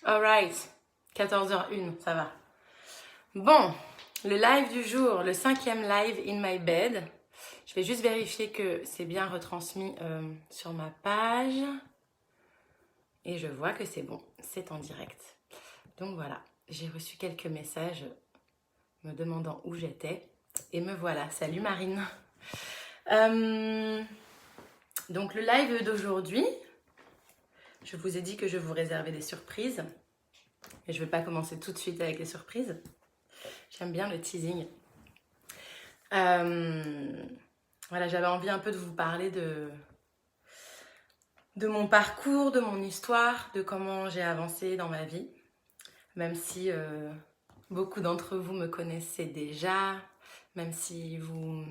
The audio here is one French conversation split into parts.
Alright, 14h01, ça va. Bon, le live du jour, le 5e live in my bed. Je vais juste vérifier que c'est bien retransmis sur ma page. Et je vois que c'est bon, c'est en direct. Donc voilà, j'ai reçu quelques messages me demandant où j'étais. Et me voilà, salut Marine. Donc le live d'aujourd'hui, je vous ai dit que je vous réservais des surprises. Et je ne vais pas commencer tout de suite avec les surprises. J'aime bien le teasing. Voilà, j'avais envie un peu de vous parler de mon parcours, de mon histoire, de comment j'ai avancé dans ma vie. Même si beaucoup d'entre vous me connaissaient déjà, même si vous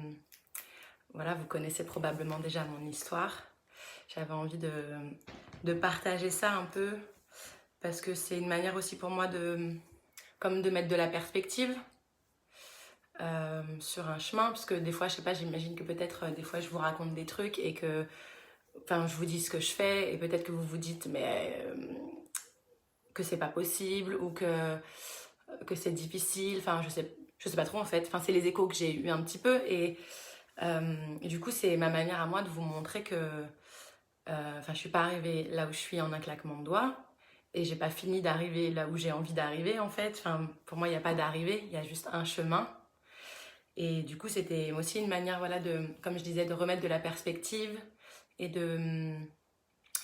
connaissez probablement déjà mon histoire. J'avais envie de partager ça un peu parce que c'est une manière aussi pour moi de mettre de la perspective sur un chemin, parce que des fois, je sais pas, j'imagine que peut-être des fois je vous raconte des trucs et que, enfin, je vous dis ce que je fais et peut-être que vous vous dites mais que c'est pas possible ou que c'est difficile, enfin, je sais pas trop en fait, enfin, c'est les échos que j'ai eu un petit peu et du coup, c'est ma manière à moi de vous montrer que, enfin, je suis pas arrivée là où je suis en un claquement de doigts. Et j'ai pas fini d'arriver là où j'ai envie d'arriver en fait. Enfin, pour moi, il n'y a pas d'arrivée, il y a juste un chemin. Et du coup, c'était aussi une manière, voilà, comme je disais, de remettre de la perspective et de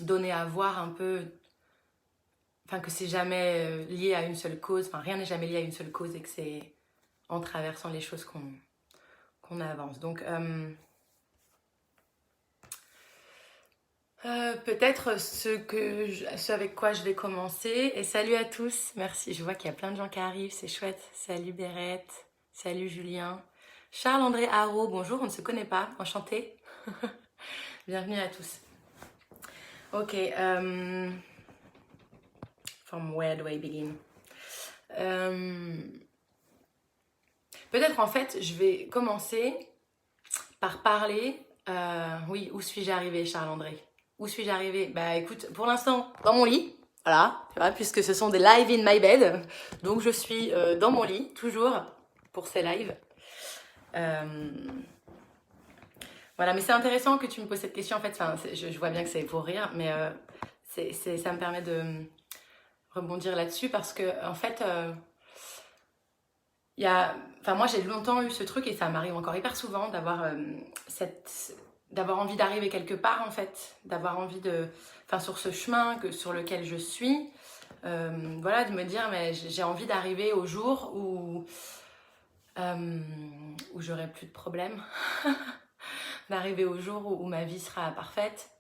donner à voir un peu, enfin, que c'est jamais lié à une seule cause, enfin, rien n'est jamais lié à une seule cause et que c'est en traversant les choses qu'on avance. Donc, peut-être ce avec quoi je vais commencer. Et salut à tous, merci. Je vois qu'il y a plein de gens qui arrivent, c'est chouette. Salut Bérette, salut Julien. Charles-André Haro, bonjour, on ne se connaît pas, enchanté. Bienvenue à tous. Ok, from where do I begin? Peut-être en fait, je vais commencer par parler. Oui, où suis-je arrivée, Charles-André? Où suis-je arrivée? Bah écoute, pour l'instant, dans mon lit. Voilà, tu vois, puisque ce sont des lives in my bed. Donc je suis dans mon lit, toujours, pour ces lives. Voilà, mais c'est intéressant que tu me poses cette question. En fait, enfin, je vois bien que c'est pour rire, mais ça me permet de rebondir là-dessus parce que, en fait, enfin, moi j'ai longtemps eu ce truc et ça m'arrive encore hyper souvent d'avoir envie d'arriver quelque part en fait, d'avoir envie enfin sur ce chemin sur lequel je suis, voilà, de me dire mais j'ai envie d'arriver au jour où j'aurai plus de problèmes, d'arriver au jour où ma vie sera parfaite.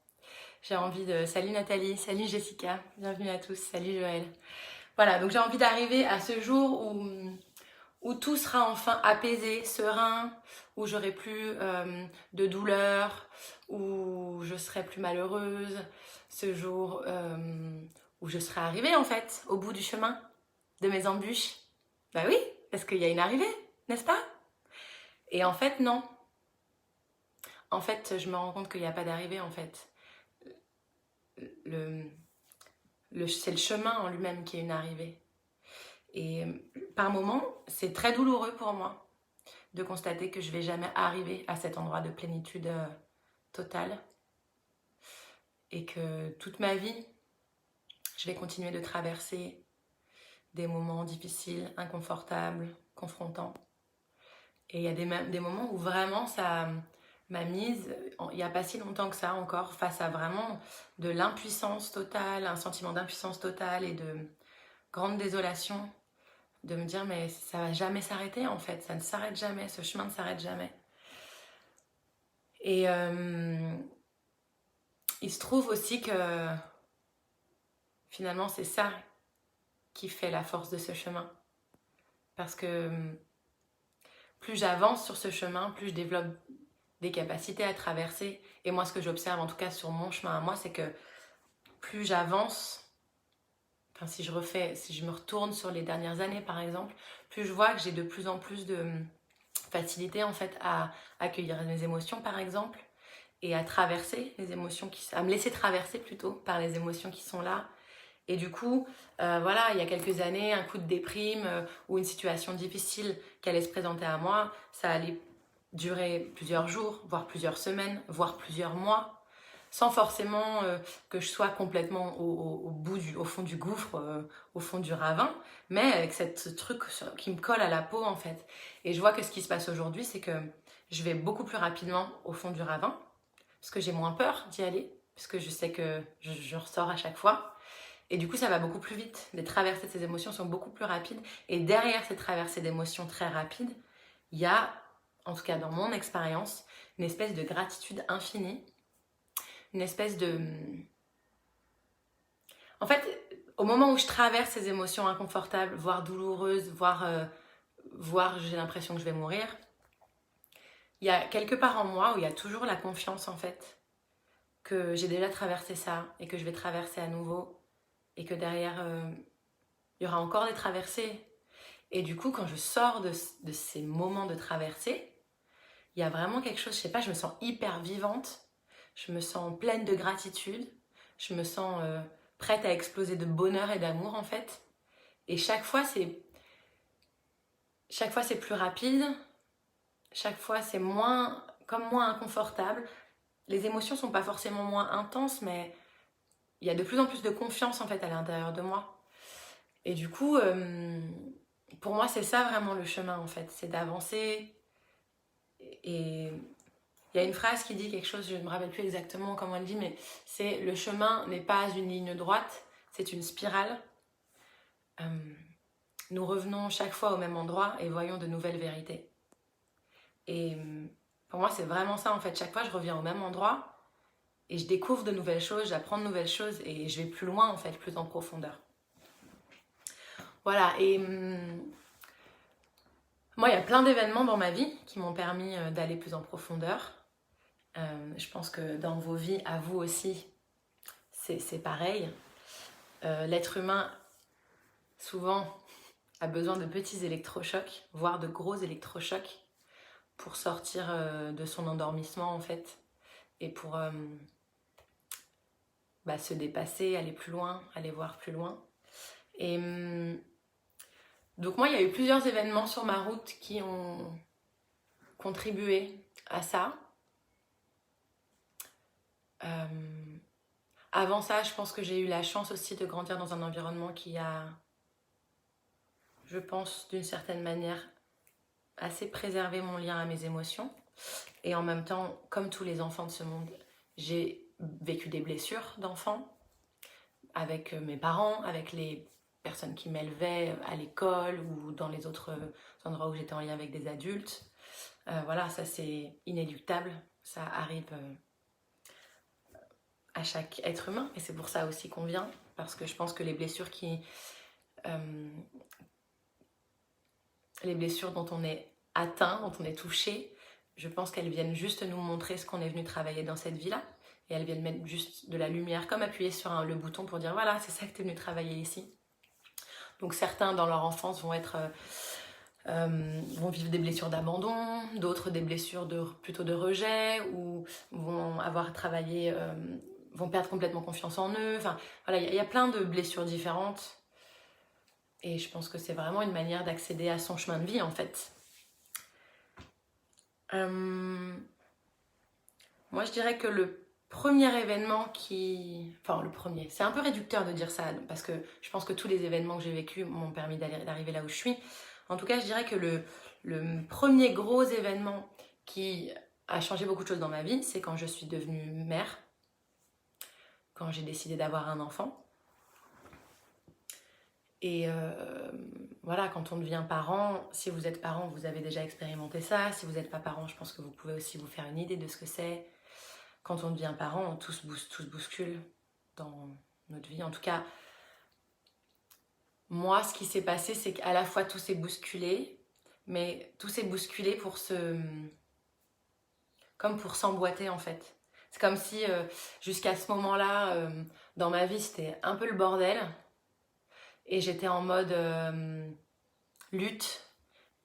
J'ai envie salut Nathalie, salut Jessica, bienvenue à tous, salut Joël. Voilà, donc j'ai envie d'arriver à ce jour où tout sera enfin apaisé, serein, où j'aurai plus de douleur, où je serai plus malheureuse, ce jour où je serai arrivée en fait au bout du chemin de mes embûches. Bah oui, parce qu'il y a une arrivée, n'est-ce pas? Et en fait non. En fait, je me rends compte qu'il n'y a pas d'arrivée en fait. C'est le chemin en lui-même qui est une arrivée. Et par moments, c'est très douloureux pour moi de constater que je vais jamais arriver à cet endroit de plénitude totale et que toute ma vie, je vais continuer de traverser des moments difficiles, inconfortables, confrontants. Et il y a des moments où vraiment ça m'a mise, il n'y a pas si longtemps que ça encore, face à vraiment de l'impuissance totale, un sentiment d'impuissance totale et de grande désolation, de me dire mais ça va jamais s'arrêter en fait, ça ne s'arrête jamais, ce chemin ne s'arrête jamais. Et il se trouve aussi que finalement c'est ça qui fait la force de ce chemin. Parce que plus j'avance sur ce chemin, plus je développe des capacités à traverser. Et moi, ce que j'observe, en tout cas sur mon chemin à moi, c'est que plus j'avance, enfin si je me retourne sur les dernières années par exemple, plus je vois que j'ai de plus en plus de facilité en fait à accueillir mes émotions par exemple, et à traverser les émotions à me laisser traverser plutôt par les émotions qui sont là, Et du coup, voilà, il y a quelques années, un coup de déprime ou une situation difficile qui allait se présenter à moi, ça allait durer plusieurs jours, voire plusieurs semaines, voire plusieurs mois, sans forcément que je sois complètement au fond du gouffre, au fond du ravin, mais avec ce truc qui me colle à la peau en fait. Et je vois que ce qui se passe aujourd'hui, c'est que je vais beaucoup plus rapidement au fond du ravin, parce que j'ai moins peur d'y aller, parce que je sais que je ressors à chaque fois. Et du coup, ça va beaucoup plus vite. Les traversées de ces émotions sont beaucoup plus rapides. Et derrière ces traversées d'émotions très rapides, il y a, en tout cas dans mon expérience, une espèce de gratitude infinie. Une espèce de... En fait, au moment où je traverse ces émotions inconfortables, voire douloureuses, voire j'ai l'impression que je vais mourir, il y a quelque part en moi où il y a toujours la confiance, en fait, que j'ai déjà traversé ça et que je vais traverser à nouveau. Et que derrière, il y aura encore des traversées. Et du coup, quand je sors de ces moments de traversée, il y a vraiment quelque chose, je sais pas, je me sens hyper vivante, je me sens pleine de gratitude, je me sens prête à exploser de bonheur et d'amour en fait. Et chaque fois c'est plus rapide, chaque fois c'est moins inconfortable. Les émotions sont pas forcément moins intenses, mais il y a de plus en plus de confiance en fait à l'intérieur de moi. Et du coup, pour moi, c'est ça vraiment le chemin en fait, c'est d'avancer. Et il y a une phrase qui dit quelque chose, je ne me rappelle plus exactement comment elle dit, mais c'est le chemin n'est pas une ligne droite, c'est une spirale. Nous revenons chaque fois au même endroit et voyons de nouvelles vérités. Et pour moi, c'est vraiment ça en fait. Chaque fois, je reviens au même endroit et je découvre de nouvelles choses, j'apprends de nouvelles choses et je vais plus loin en fait, plus en profondeur. Voilà, et moi, il y a plein d'événements dans ma vie qui m'ont permis d'aller plus en profondeur. Je pense que dans vos vies, à vous aussi, c'est pareil. L'être humain, souvent, a besoin de petits électrochocs, voire de gros électrochocs, pour sortir de son endormissement, en fait, et pour se dépasser, aller plus loin, aller voir plus loin. Et donc moi, il y a eu plusieurs événements sur ma route qui ont contribué à ça. Avant ça, je pense que j'ai eu la chance aussi de grandir dans un environnement qui a, je pense, d'une certaine manière, assez préservé mon lien à mes émotions. Et en même temps, comme tous les enfants de ce monde, j'ai vécu des blessures d'enfant avec mes parents, avec les personnes qui m'élevaient à l'école ou dans les autres endroits où j'étais en lien avec des adultes. Voilà, ça c'est inéluctable, ça arrive à chaque être humain et c'est pour ça aussi qu'on vient, parce que je pense que les blessures dont on est atteint, dont on est touché, je pense qu'elles viennent juste nous montrer ce qu'on est venu travailler dans cette vie-là. Et elles viennent mettre juste de la lumière, comme appuyer sur le bouton pour dire voilà, c'est ça que tu es venu travailler ici. Donc certains dans leur enfance vont vivre des blessures d'abandon, d'autres des blessures plutôt de rejet, ou vont avoir travaillé, vont perdre complètement confiance en eux. Enfin voilà, il y a plein de blessures différentes. Et je pense que c'est vraiment une manière d'accéder à son chemin de vie en fait. Moi je dirais que le premier événement Enfin le premier, c'est un peu réducteur de dire ça, parce que je pense que tous les événements que j'ai vécus m'ont permis d'arriver là où je suis. En tout cas, je dirais que le premier gros événement qui a changé beaucoup de choses dans ma vie, c'est quand je suis devenue mère, quand j'ai décidé d'avoir un enfant. Et voilà, quand on devient parent, si vous êtes parent, vous avez déjà expérimenté ça. Si vous n'êtes pas parent, je pense que vous pouvez aussi vous faire une idée de ce que c'est. Quand on devient parent, tout se bouscule dans notre vie. En tout cas, moi, ce qui s'est passé, c'est qu'à la fois tout s'est bousculé, mais tout s'est bousculé comme pour s'emboîter en fait. C'est comme si jusqu'à ce moment-là, dans ma vie, c'était un peu le bordel. Et j'étais en mode lutte.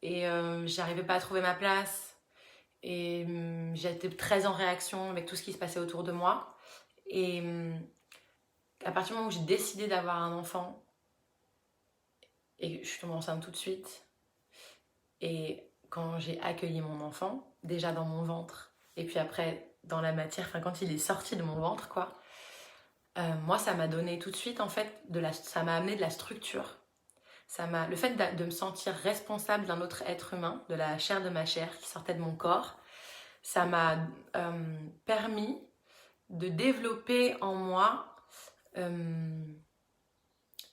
Et j'arrivais pas à trouver ma place. Et j'étais très en réaction avec tout ce qui se passait autour de moi. Et à partir du moment où j'ai décidé d'avoir un enfant, et je suis tombée enceinte tout de suite, et quand j'ai accueilli mon enfant, déjà dans mon ventre, et puis après dans la matière, enfin quand il est sorti de mon ventre, quoi, moi ça m'a donné tout de suite, en fait, ça m'a amené de la structure. Le fait de me sentir responsable d'un autre être humain, de la chair de ma chair qui sortait de mon corps, ça m'a permis de développer en moi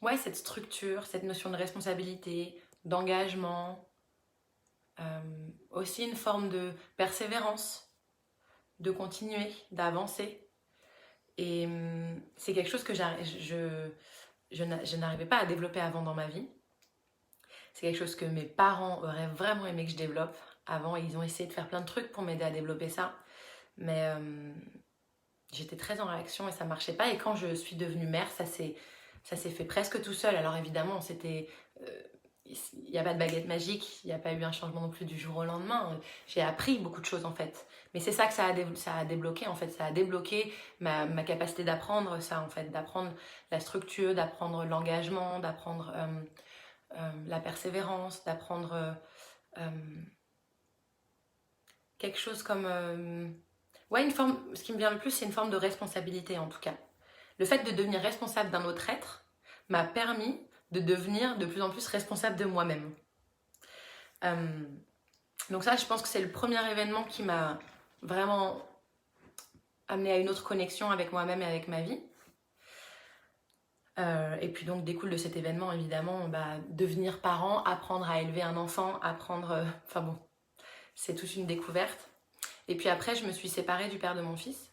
ouais, cette structure, cette notion de responsabilité, d'engagement, aussi une forme de persévérance, de continuer, d'avancer. Et c'est quelque chose que je n'arrivais pas à développer avant dans ma vie. C'est quelque chose que mes parents auraient vraiment aimé que je développe. Avant, ils ont essayé de faire plein de trucs pour m'aider à développer ça. Mais j'étais très en réaction et ça marchait pas. Et quand je suis devenue mère, ça s'est fait presque tout seul. Alors évidemment, il n'y a pas de baguette magique, il n'y a pas eu un changement non plus du jour au lendemain. J'ai appris beaucoup de choses en fait. Mais c'est ça que ça a débloqué en fait. Ça a débloqué ma capacité d'apprendre ça en fait. D'apprendre la structure, d'apprendre l'engagement, d'apprendre la persévérance, d'apprendre quelque chose comme... ouais, ce qui me vient le plus, c'est une forme de responsabilité en tout cas. Le fait de devenir responsable d'un autre être m'a permis de devenir de plus en plus responsable de moi-même. Donc ça, je pense que c'est le premier événement qui m'a vraiment amené à une autre connexion avec moi-même et avec ma vie. Et puis donc découle de cet événement évidemment devenir parent, apprendre à élever un enfant, apprendre... Enfin bon, c'est toute une découverte. Et puis après, je me suis séparée du père de mon fils.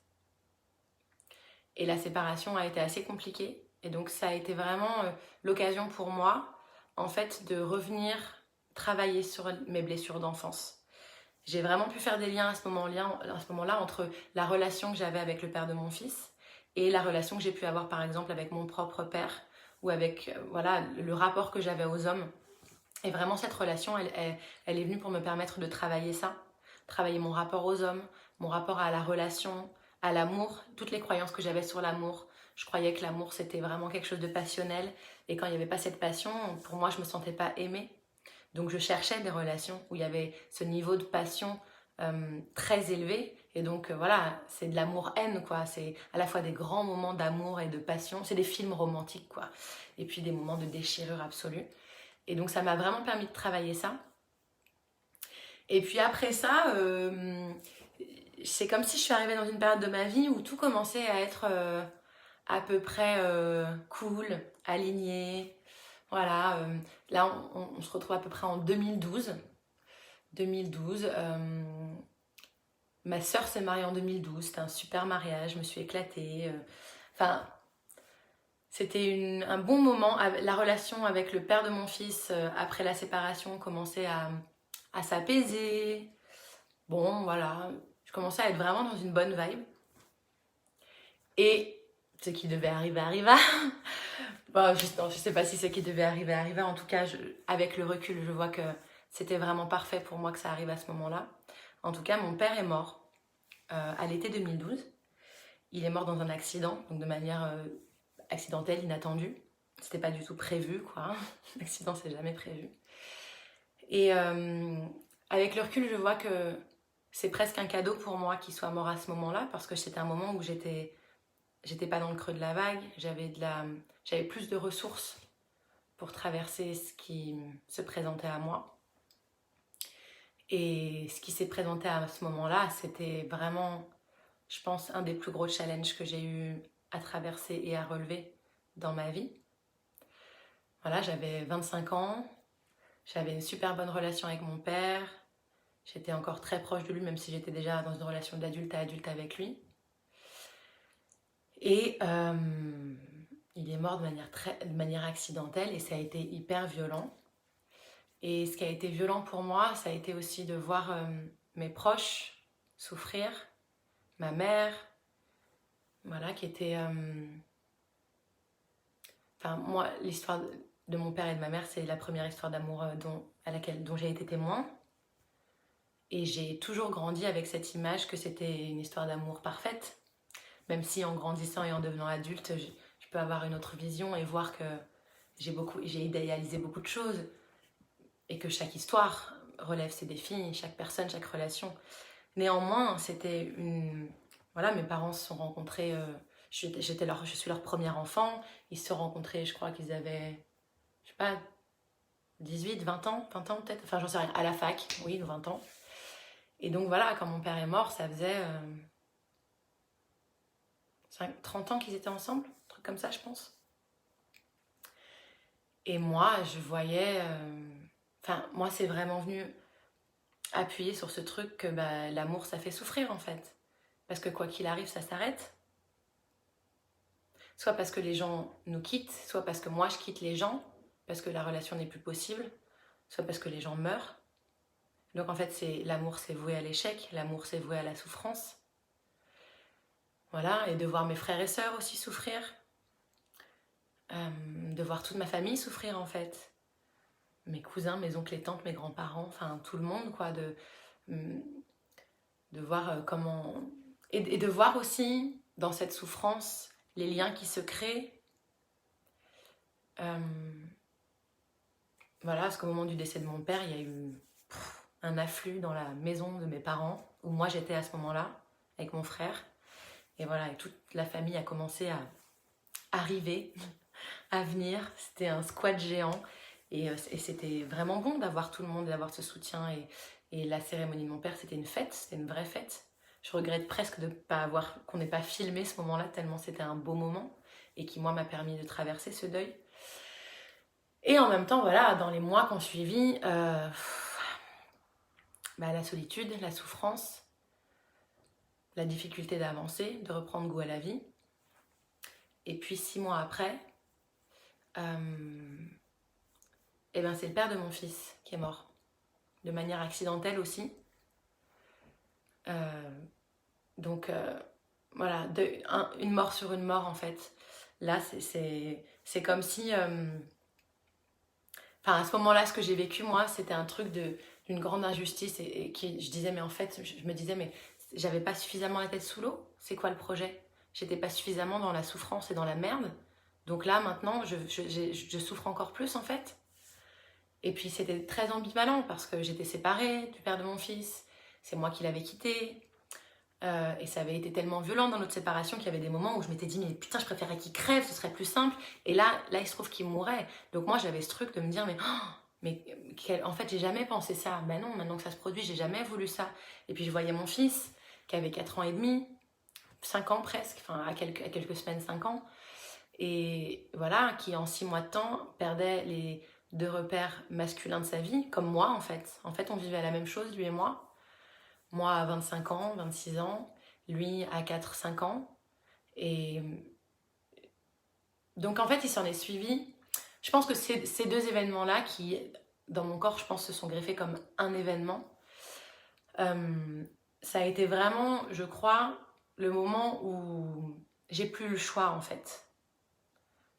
Et la séparation a été assez compliquée. Et donc ça a été vraiment l'occasion pour moi, en fait, de revenir travailler sur mes blessures d'enfance. J'ai vraiment pu faire des liens à ce moment-là entre la relation que j'avais avec le père de mon fils et la relation que j'ai pu avoir par exemple avec mon propre père ou avec voilà, le rapport que j'avais aux hommes. Et vraiment cette relation, elle est venue pour me permettre de travailler ça, travailler mon rapport aux hommes, mon rapport à la relation, à l'amour, toutes les croyances que j'avais sur l'amour. Je croyais que l'amour c'était vraiment quelque chose de passionnel et quand il n'y avait pas cette passion, pour moi je me sentais pas aimée. Donc je cherchais des relations où il y avait ce niveau de passion très élevé. Et donc voilà, c'est de l'amour-haine quoi. C'est à la fois des grands moments d'amour et de passion. C'est des films romantiques quoi. Et puis des moments de déchirure absolue. Et donc ça m'a vraiment permis de travailler ça. Et puis après ça, c'est comme si je suis arrivée dans une période de ma vie où tout commençait à être à peu près cool, aligné. Voilà, là on se retrouve à peu près en 2012. Ma sœur s'est mariée en 2012, c'était un super mariage, je me suis éclatée. Enfin, c'était un bon moment. La relation avec le père de mon fils, après la séparation, commençait à s'apaiser. Bon, voilà, je commençais à être vraiment dans une bonne vibe. Et ce qui devait arriver arriva. Bon, je sais pas si ce qui devait arriver arriva. En tout cas, avec le recul, je vois que c'était vraiment parfait pour moi que ça arrive à ce moment-là. En tout cas, mon père est mort à l'été 2012. Il est mort dans un accident, donc de manière accidentelle, inattendue. C'était pas du tout prévu, quoi. L'accident, c'est jamais prévu. Et avec le recul, je vois que c'est presque un cadeau pour moi qu'il soit mort à ce moment-là, parce que c'était un moment où j'étais pas dans le creux de la vague, j'avais plus de ressources pour traverser ce qui se présentait à moi. Et ce qui s'est présenté à ce moment-là, c'était vraiment, je pense, un des plus gros challenges que j'ai eu à traverser et à relever dans ma vie. Voilà, j'avais 25 ans, j'avais une super bonne relation avec mon père, j'étais encore très proche de lui, même si j'étais déjà dans une relation d'adulte à adulte avec lui. Et il est mort de manière accidentelle et ça a été hyper violent. Et ce qui a été violent pour moi, ça a été aussi de voir mes proches souffrir, ma mère, voilà, qui était... Enfin, moi, l'histoire de mon père et de ma mère, c'est la première histoire d'amour dont j'ai été témoin. Et j'ai toujours grandi avec cette image que c'était une histoire d'amour parfaite. Même si en grandissant et en devenant adulte, je tu peux avoir une autre vision et voir que j'ai idéalisé beaucoup de choses et que chaque histoire relève ses défis, chaque personne, chaque relation. Néanmoins, c'était une... Voilà, mes parents se sont rencontrés, je suis leur premier enfant, ils se sont rencontrés, je crois qu'ils avaient, je sais pas, 18, 20 ans peut-être, enfin j'en sais rien, à la fac, oui, 20 ans. Et donc voilà, quand mon père est mort, ça faisait 30 ans qu'ils étaient ensemble, un truc comme ça, je pense. Et moi, je voyais... Enfin, moi, c'est vraiment venu appuyer sur ce truc que bah, l'amour, ça fait souffrir, en fait. Parce que quoi qu'il arrive, ça s'arrête. Soit parce que les gens nous quittent, soit parce que moi, je quitte les gens, parce que la relation n'est plus possible, soit parce que les gens meurent. Donc, en fait, l'amour, c'est voué à l'échec, l'amour, c'est voué à la souffrance. Voilà, et de voir mes frères et sœurs aussi souffrir. De voir toute ma famille souffrir, en fait. Mes cousins, mes oncles et tantes, mes grands-parents, enfin tout le monde, quoi, de voir comment... Et de voir aussi, dans cette souffrance, les liens qui se créent. Voilà, parce qu'au moment du décès de mon père, il y a eu un afflux dans la maison de mes parents, où moi j'étais à ce moment-là, avec mon frère. Et voilà, et toute la famille a commencé à arriver, à venir. C'était un squat géant. Et c'était vraiment bon d'avoir tout le monde, d'avoir ce soutien. Et la cérémonie de mon père, c'était une fête, c'était une vraie fête. Je regrette presque de pas avoir, qu'on n'ait pas filmé ce moment-là, tellement c'était un beau moment et qui, moi, m'a permis de traverser ce deuil. Et en même temps, voilà, dans les mois qui ont suivi, la solitude, la souffrance, la difficulté d'avancer, de reprendre goût à la vie. Et puis 6 mois après, et ben c'est le père de mon fils qui est mort, de manière accidentelle aussi. Donc voilà, une mort sur une mort en fait. Là, c'est comme si... Enfin, à ce moment-là, ce que j'ai vécu, moi, c'était un truc d'une grande injustice et qui, je disais, mais en fait, je me disais, mais j'avais pas suffisamment la tête sous l'eau. C'est quoi le projet? J'étais pas suffisamment dans la souffrance et dans la merde. Donc là, maintenant, je souffre encore plus, en fait. Et puis, c'était très ambivalent parce que j'étais séparée du père de mon fils. C'est moi qui l'avais quitté. Et ça avait été tellement violent dans notre séparation qu'il y avait des moments où je m'étais dit mais putain je préférais qu'il crève, ce serait plus simple. Et là il se trouve qu'il mourrait. Donc moi j'avais ce truc de me dire mais en fait j'ai jamais pensé ça. Ben non, maintenant que ça se produit, j'ai jamais voulu ça. Et puis je voyais mon fils qui avait 4 ans et demi, 5 ans presque, enfin à quelques semaines, 5 ans. Et voilà, qui en 6 mois de temps perdait les 2 repères masculins de sa vie, comme moi en fait. En fait on vivait la même chose, lui et moi. Moi à 25 ans, 26 ans, lui à 4-5 ans. Et donc en fait, il s'en est suivi. Je pense que ces 2 événements-là qui, dans mon corps, je pense, se sont greffés comme un événement. Ça a été vraiment, je crois, le moment où j'ai plus le choix en fait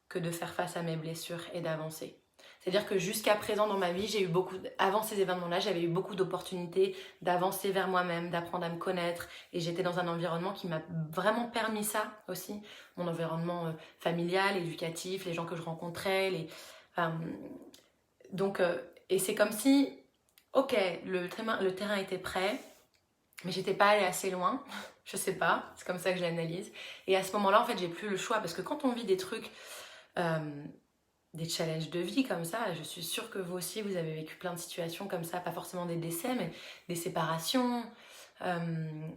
que de faire face à mes blessures et d'avancer. C'est-à-dire que jusqu'à présent dans ma vie, j'ai eu avant ces événements-là, j'avais eu beaucoup d'opportunités d'avancer vers moi-même, d'apprendre à me connaître. Et j'étais dans un environnement qui m'a vraiment permis ça aussi. Mon environnement familial, éducatif, les gens que je rencontrais. Donc, et c'est comme si, ok, le terrain était prêt, mais j'étais pas allée assez loin. Je sais pas, c'est comme ça que je l'analyse. Et à ce moment-là, en fait, j'ai plus le choix. Parce que quand on vit des trucs... des challenges de vie comme ça. Je suis sûre que vous aussi, vous avez vécu plein de situations comme ça, pas forcément des décès, mais des séparations, Enfin,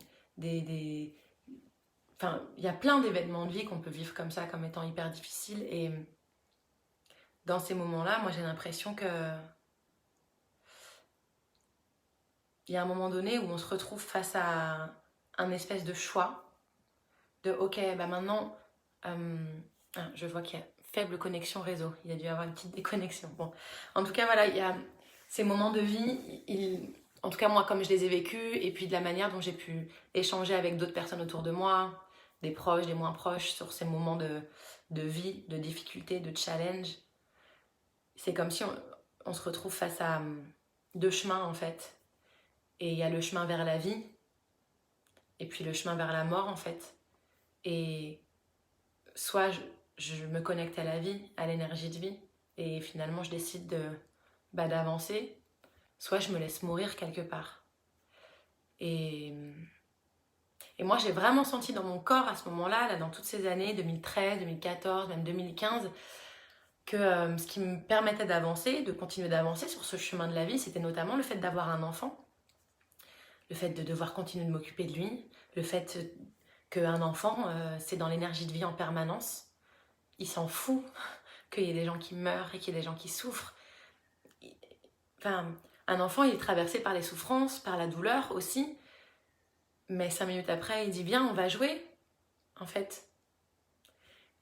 il y a plein d'événements de vie qu'on peut vivre comme ça, comme étant hyper difficiles. Et dans ces moments-là, moi, j'ai l'impression que... Il y a un moment donné où on se retrouve face à un espèce de choix de ok, bah maintenant, je vois qu'il y a faible connexion réseau, il y a dû y avoir une petite déconnexion. Bon, en tout cas, voilà, il y a ces moments de vie, en tout cas moi, comme je les ai vécus, et puis de la manière dont j'ai pu échanger avec d'autres personnes autour de moi, des proches, des moins proches, sur ces moments de vie, de difficulté, de challenge. C'est comme si on se retrouve face à 2 chemins en fait. Et il y a le chemin vers la vie, et puis le chemin vers la mort en fait. Et soit je me connecte à la vie, à l'énergie de vie. Et finalement, je décide d'avancer. Soit je me laisse mourir quelque part. Et, et moi, j'ai vraiment senti dans mon corps à ce moment-là, là, dans toutes ces années, 2013, 2014, même 2015, que ce qui me permettait d'avancer, de continuer d'avancer sur ce chemin de la vie, c'était notamment le fait d'avoir un enfant, le fait de devoir continuer de m'occuper de lui, le fait qu'un enfant, c'est dans l'énergie de vie en permanence. Il s'en fout qu'il y ait des gens qui meurent et qu'il y ait des gens qui souffrent. Enfin, un enfant, il est traversé par les souffrances, par la douleur aussi. Mais 5 minutes après, il dit viens, on va jouer, en fait.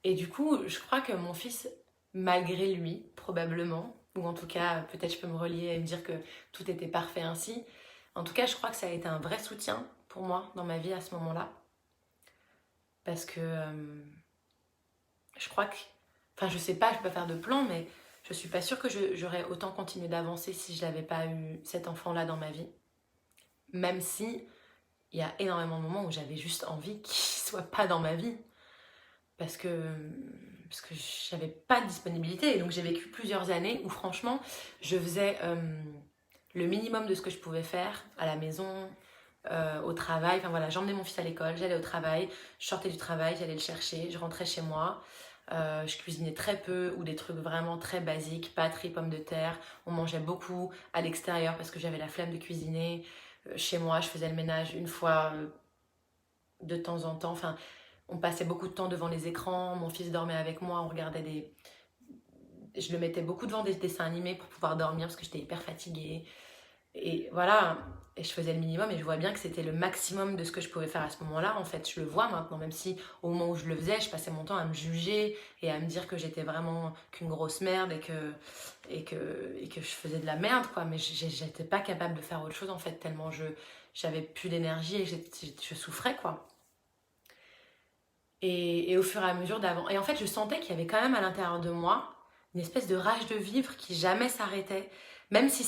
Et du coup, je crois que mon fils, malgré lui, probablement, ou en tout cas, peut-être je peux me relier et me dire que tout était parfait ainsi. En tout cas, je crois que ça a été un vrai soutien pour moi dans ma vie à ce moment-là. Parce que je crois que... Enfin, je sais pas, je peux pas faire de plan, mais je suis pas sûre que j'aurais autant continué d'avancer si je n'avais pas eu cet enfant-là dans ma vie. Même si il y a énormément de moments où j'avais juste envie qu'il soit pas dans ma vie. Parce que j'avais pas de disponibilité. Et donc j'ai vécu plusieurs années où franchement, je faisais le minimum de ce que je pouvais faire à la maison, au travail. Enfin voilà, j'emmenais mon fils à l'école, j'allais au travail, je sortais du travail, j'allais le chercher, je rentrais chez moi. Je cuisinais très peu ou des trucs vraiment très basiques, pâtes, riz, pommes de terre. On mangeait beaucoup à l'extérieur parce que j'avais la flemme de cuisiner. Chez moi, je faisais le ménage une fois de temps en temps. Enfin, on passait beaucoup de temps devant les écrans. Mon fils dormait avec moi. On regardait des... Je le mettais beaucoup devant des dessins animés pour pouvoir dormir parce que j'étais hyper fatiguée. Et voilà, et je faisais le minimum et je vois bien que c'était le maximum de ce que je pouvais faire à ce moment-là. En fait, je le vois maintenant, même si au moment où je le faisais, je passais mon temps à me juger et à me dire que j'étais vraiment qu'une grosse merde et que je faisais de la merde, quoi. Mais j'étais pas capable de faire autre chose, en fait, tellement j'avais plus d'énergie et je souffrais, quoi. Et au fur et à mesure d'avant. Et en fait, je sentais qu'il y avait quand même à l'intérieur de moi une espèce de rage de vivre qui jamais s'arrêtait. Même si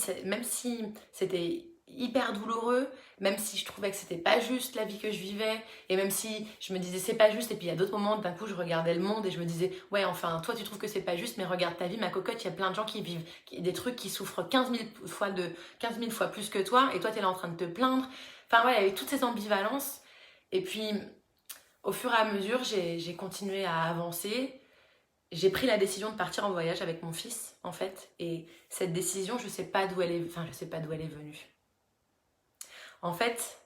c'était hyper douloureux, même si je trouvais que c'était pas juste la vie que je vivais, et même si je me disais c'est pas juste, et puis il y a d'autres moments, d'un coup je regardais le monde et je me disais ouais, enfin, toi tu trouves que c'est pas juste, mais regarde ta vie, ma cocotte, il y a plein de gens qui vivent des trucs qui souffrent 15 000 fois plus que toi, et toi t'es là en train de te plaindre. Enfin ouais, il y avait toutes ces ambivalences. Et puis au fur et à mesure, j'ai continué à avancer. J'ai pris la décision de partir en voyage avec mon fils, en fait. Et cette décision, je sais pas d'où elle est, enfin, je sais pas d'où elle est venue. En fait,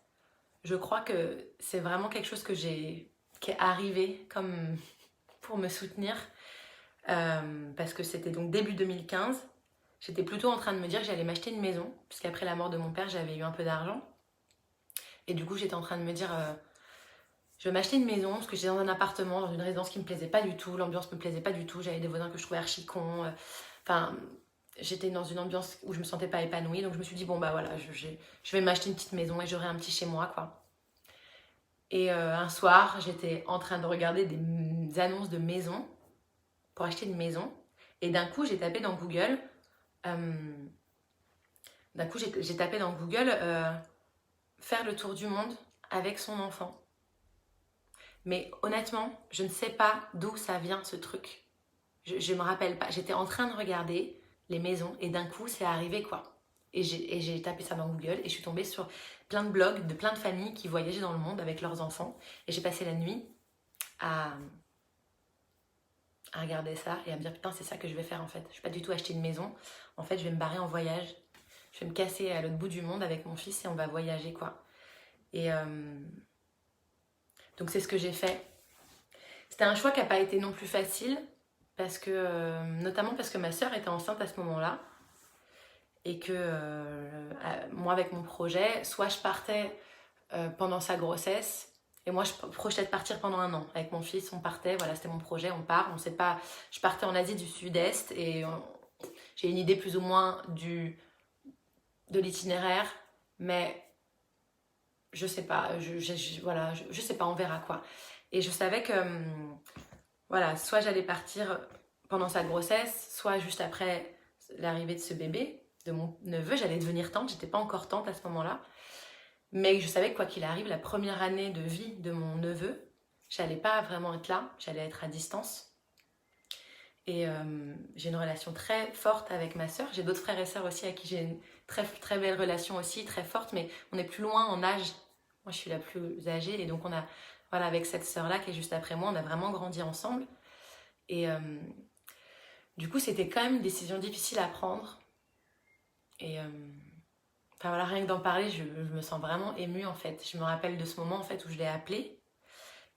je crois que c'est vraiment quelque chose qui est arrivé comme pour me soutenir. Parce que c'était donc début 2015. J'étais plutôt en train de me dire que j'allais m'acheter une maison. Puisqu'après la mort de mon père, j'avais eu un peu d'argent. Et du coup, j'étais en train de me dire... je vais m'acheter une maison parce que j'étais dans un appartement, dans une résidence qui me plaisait pas du tout, l'ambiance me plaisait pas du tout, j'avais des voisins que je trouvais archi cons. Enfin, j'étais dans une ambiance où je me sentais pas épanouie, donc je me suis dit bon bah voilà, je vais m'acheter une petite maison et j'aurai un petit chez moi quoi. Et un soir, j'étais en train de regarder des annonces de maisons pour acheter une maison et d'un coup j'ai tapé dans Google, j'ai tapé dans Google faire le tour du monde avec son enfant. Mais honnêtement, je ne sais pas d'où ça vient ce truc. Je me rappelle pas. J'étais en train de regarder les maisons et d'un coup, c'est arrivé quoi. Et j'ai tapé ça dans Google et je suis tombée sur plein de blogs de plein de familles qui voyageaient dans le monde avec leurs enfants. Et j'ai passé la nuit à regarder ça et à me dire putain, c'est ça que je vais faire en fait. Je vais pas du tout acheter une maison. En fait, je vais me barrer en voyage. Je vais me casser à l'autre bout du monde avec mon fils et on va voyager quoi. Et donc c'est ce que j'ai fait. C'était un choix qui n'a pas été non plus facile, parce que, notamment parce que ma sœur était enceinte à ce moment-là. Et que moi, avec mon projet, soit je partais pendant sa grossesse, et moi je projetais de partir pendant 1 an. Avec mon fils, on partait, voilà, c'était mon projet, on part. On sait pas, je partais en Asie du Sud-Est, et j'ai une idée plus ou moins de l'itinéraire, mais je sais pas, voilà, je sais pas, on verra quoi. Et je savais que, voilà, soit j'allais partir pendant sa grossesse, soit juste après l'arrivée de ce bébé, de mon neveu, j'allais devenir tante, j'étais pas encore tante à ce moment-là. Mais je savais que quoi qu'il arrive, la première année de vie de mon neveu, j'allais pas vraiment être là, j'allais être à distance. Et j'ai une relation très forte avec ma sœur. J'ai d'autres frères et sœurs aussi à qui j'ai une très, très belle relation aussi, très forte, mais on est plus loin en âge. Moi, je suis la plus âgée et donc on a, voilà, avec cette sœur-là qui est juste après moi, on a vraiment grandi ensemble. Et du coup, c'était quand même une décision difficile à prendre. Et enfin voilà, rien que d'en parler, je me sens vraiment émue en fait. Je me rappelle de ce moment en fait où je l'ai appelée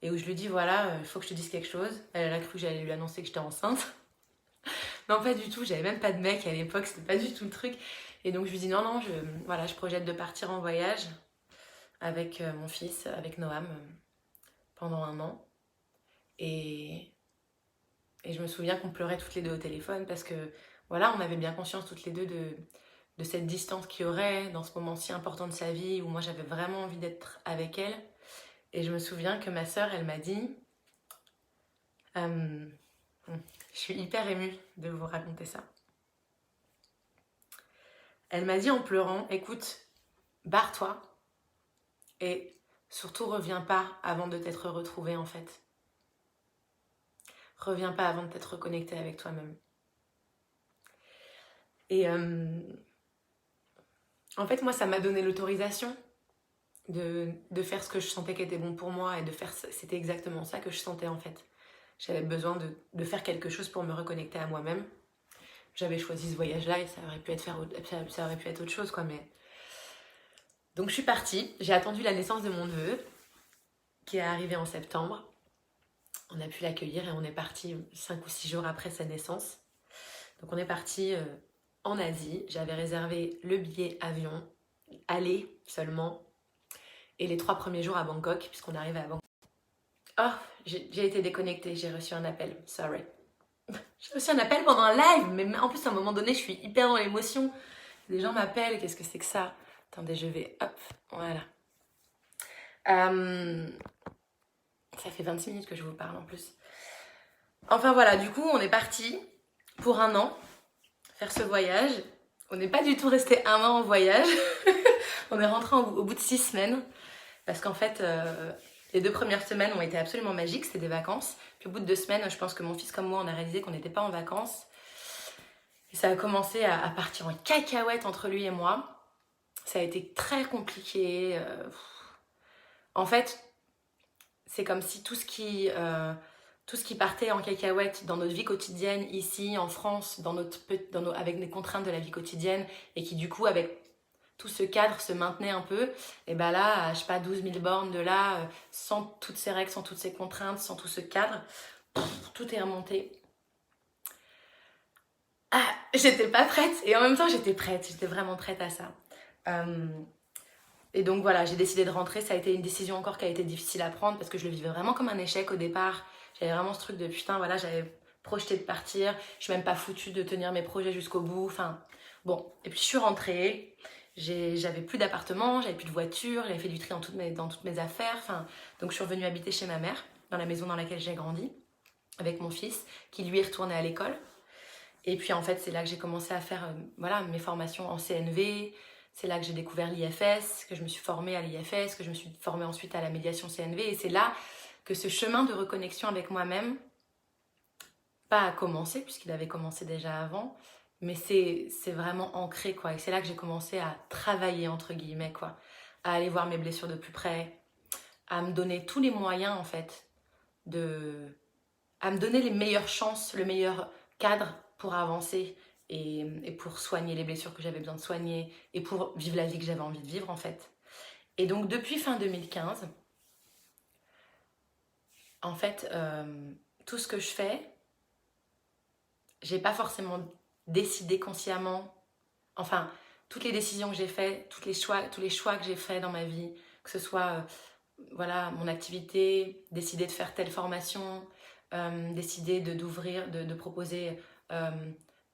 et où je lui dis voilà, il faut que je te dise quelque chose. Elle a cru que j'allais lui annoncer que j'étais enceinte. Non, pas du tout, j'avais même pas de mec à l'époque, c'était pas du tout le truc. Et donc je lui dis non, non, voilà, je projette de partir en voyage avec mon fils, avec Noam, pendant 1 an. Et, et je me souviens qu'on pleurait toutes les deux au téléphone parce que voilà, on avait bien conscience toutes les deux de cette distance qu'il y aurait dans ce moment si important de sa vie où moi j'avais vraiment envie d'être avec elle. Et je me souviens que ma sœur, elle m'a dit, euh, je suis hyper émue de vous raconter ça. Elle m'a dit en pleurant, écoute, barre-toi et surtout reviens pas avant de t'être retrouvée en fait. Reviens pas avant de t'être reconnectée avec toi-même. Et en fait, moi, ça m'a donné l'autorisation de faire ce que je sentais qui était bon pour moi et de faire, c'était exactement ça que je sentais en fait. J'avais besoin de faire quelque chose pour me reconnecter à moi-même. J'avais choisi ce voyage-là et ça aurait pu être autre chose quoi, mais... Donc je suis partie, j'ai attendu la naissance de mon neveu, qui est arrivé en septembre. On a pu l'accueillir et on est parti 5 ou 6 jours après sa naissance. Donc on est parti en Asie. J'avais réservé le billet avion, aller seulement, et les 3 premiers jours à Bangkok, puisqu'on arrivait à Bangkok. Oh, j'ai été déconnectée, j'ai reçu un appel, sorry. J'ai reçu un appel pendant un live, mais en plus à un moment donné, je suis hyper dans l'émotion. Les gens m'appellent, qu'est-ce que c'est que ça? Attendez, je vais, hop, voilà. Ça fait 26 minutes que je vous parle en plus. Enfin voilà, du coup, on est parti pour 1 an faire ce voyage. On n'est pas du tout resté 1 an en voyage. On est rentré au bout de 6 semaines. Parce qu'en fait, les 2 premières semaines ont été absolument magiques, c'était des vacances. Puis au bout de 2 semaines, je pense que mon fils comme moi, on a réalisé qu'on n'était pas en vacances. Et ça a commencé à partir en cacahuète entre lui et moi. Ça a été très compliqué. En fait, c'est comme si tout ce qui partait en cacahuète dans notre vie quotidienne, ici, en France, avec les contraintes de la vie quotidienne, et qui du coup, avec tout ce cadre, se maintenait un peu, et ben là, à, je sais pas, 12 000 bornes de là, sans toutes ces règles, sans toutes ces contraintes, sans tout ce cadre, tout est remonté. Ah, j'étais pas prête, et en même temps, j'étais prête, j'étais vraiment prête à ça. Et donc voilà, j'ai décidé de rentrer. Ça a été une décision encore qui a été difficile à prendre parce que je le vivais vraiment comme un échec au départ. J'avais vraiment ce truc de putain, voilà, j'avais projeté de partir. Je suis même pas foutue de tenir mes projets jusqu'au bout. Enfin, bon. Et puis je suis rentrée. J'avais plus d'appartement, j'avais plus de voiture, j'avais fait du tri dans toutes mes affaires. Enfin, donc je suis revenue habiter chez ma mère, dans la maison dans laquelle j'ai grandi, avec mon fils, qui lui est retourné à l'école. Et puis en fait, c'est là que j'ai commencé à faire voilà, mes formations en CNV. C'est là que j'ai découvert l'IFS, que je me suis formée à l'IFS, que je me suis formée ensuite à la médiation CNV. Et c'est là que ce chemin de reconnexion avec moi-même, pas a commencé, puisqu'il avait commencé déjà avant, mais c'est vraiment ancré, quoi. Et c'est là que j'ai commencé à travailler, entre guillemets, quoi. À aller voir mes blessures de plus près, à me donner tous les moyens, en fait, à me donner les meilleures chances, le meilleur cadre pour avancer et pour soigner les blessures que j'avais besoin de soigner et pour vivre la vie que j'avais envie de vivre en fait. Et donc depuis fin 2015, en fait, tout ce que je fais, j'ai pas forcément décidé consciemment. Enfin, toutes les décisions que j'ai faites, tous les choix que j'ai faits dans ma vie, que ce soit voilà, mon activité, décider de faire telle formation, décider de proposer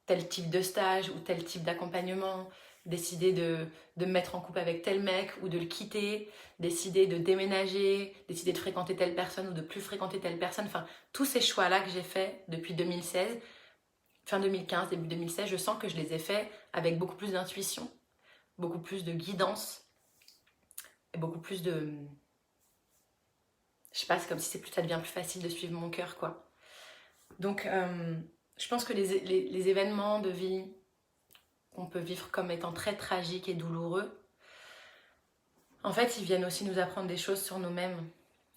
tel type de stage ou tel type d'accompagnement, décider de me mettre en couple avec tel mec ou de le quitter, décider de déménager, décider de fréquenter telle personne ou de plus fréquenter telle personne. Enfin, tous ces choix-là que j'ai faits depuis 2016, fin 2015, début 2016, je sens que je les ai faits avec beaucoup plus d'intuition, beaucoup plus de guidance et beaucoup plus de... Je sais pas, c'est comme si ça devient plus facile de suivre mon cœur, quoi. Donc, je pense que les événements de vie qu'on peut vivre comme étant très tragiques et douloureux, en fait, ils viennent aussi nous apprendre des choses sur nous-mêmes.